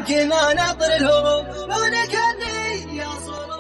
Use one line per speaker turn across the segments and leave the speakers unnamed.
عنك ما نطر الهروب دونك اللي يصلون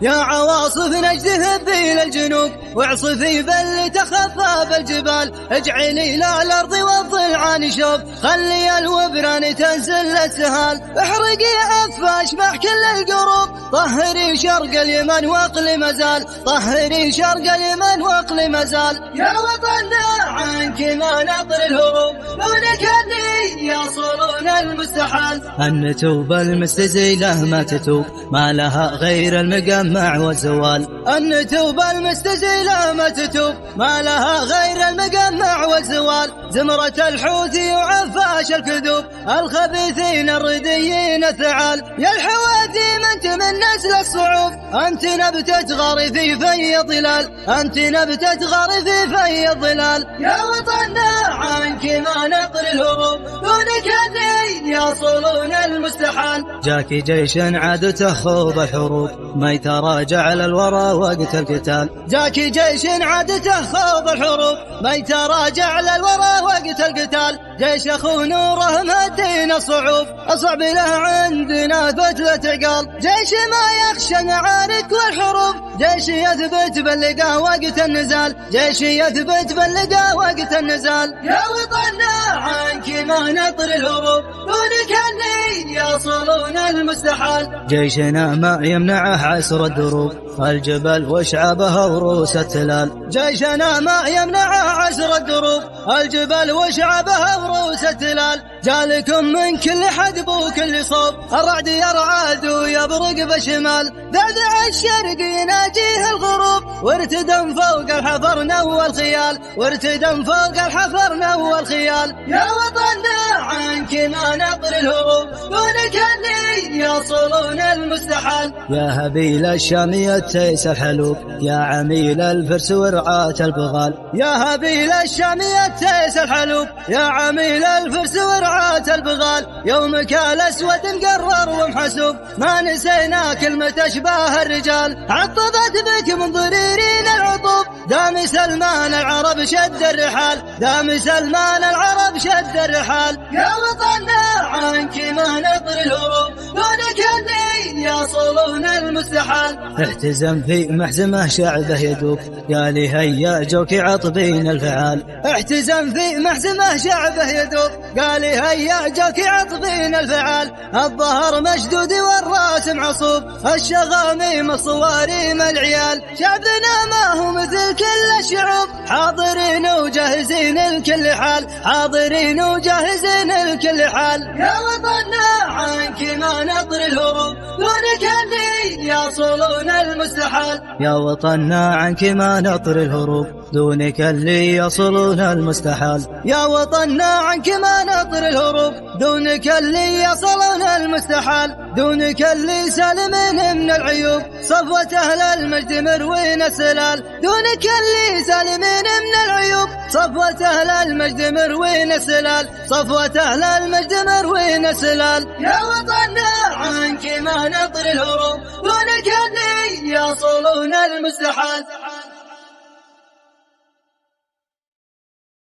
يا عواصف نجد هبي للجنوب واعصفي بل تخفى بالجبال اجعلي لا الارض والضلعان شوب خلي الوبران تنزل السهال احرقي افاش مع كل القروب طهري شرق اليمن واقل مزال طهري شرق اليمن واقل مزال يا وطننا عنك ما نطر الهروب دونك اللي يصلون المستحال
أن توب المستزيلة ما تتوب ما لها غير المقمع والزوال
أن توب المستزيلة ما تتوب ما لها غير المقمع والزوال زمرة الحوثي وعفاش الكذوب الخبيثين الرديين الثعال يا الحوادي انت من نسل الصعوب انت نبتة غارفي في ظلال انت نبتة غارفي في الظلال يا وطننا عنك ما نطر الهروب دونك اللي يصلون المستحال
جاك جيش عادته خوض الحروب ما يتراجع على الورى وقت القتال
جاك جيش عادته خوض الحروب ما يتراجع على الورى وقت القتال جيش اخو نوره مدينا الصعوب اصعب له عندنا فتلة عقال جيش ما يخشى المعارك والحروب جيش يثبت باللقاء وقت النزال جيش يثبت باللقاء وقت النزال يا وطننا عنك ما نطر الهروب دونك اللي يصلون المستحال
جيشنا ما يمنعه عسر الدروب الجبل وشعابها وروس التلال
جيشنا ما يمنعه عسر الدروب الجبل وشعابها وروس التلال جالكم من كل حدب وكل صوب الرعد يرعد ويبرق بشمال ذعذع الشرق يناجيه الغروب وارتدم فوق الحفر نوى الخيال وارتدم فوق الحفر نوى الخيال يا وطننا عنك ما نطر الهروب دونك اللي يصلون المستحال
يا هبيل الشامية تيس الحلوب يا عميل الفرس ورعاة البغال
يا هبيل الشامية تيس الحلوب يا عميل الفرس ورعاة البغال يومك الاسود مقرر ومحسوب ما نسينا كلمة اشباه الرجال عطبت بك من ضريرين العطوب دام سلمان العرب شد الرحال دام سلمان العرب شد الرحال يا وطننا عنك ما نطر الهروب دونك اللي يصلون المستحال
احتزم في محزمه شعبه يدوب قال هيا جوك عطبين الفعال
احتزم في محزمه شعبه يدوب قال هيا جوك عطبين الفعال الظهر مشدود والراس معصوب الشغاميم الصواريم العيال شعبنا ما هو مثل كل الشعوب حاضرين وجاهزين لكل حال حاضرين وجاهزين لكل حال يا وطننا عنك ما نطر الهروب دونك اللي يصلون المستحال
يا وطننا عنك ما نطر الهروب دونك اللي يصلون المستحال
يا وطننا عنك ما نطر الهروب دونك اللي يصلون المستحال دونك اللي سالمين من العيوب صفوة أهل المجد مروين السلال دونك اللي سالمين من العيوب صفوة أهل المجد مروين السلال صفوة أهل المجد مروين السلال يا وطننا عنك ما نطر الهروب دونك اللي يصلون المستحال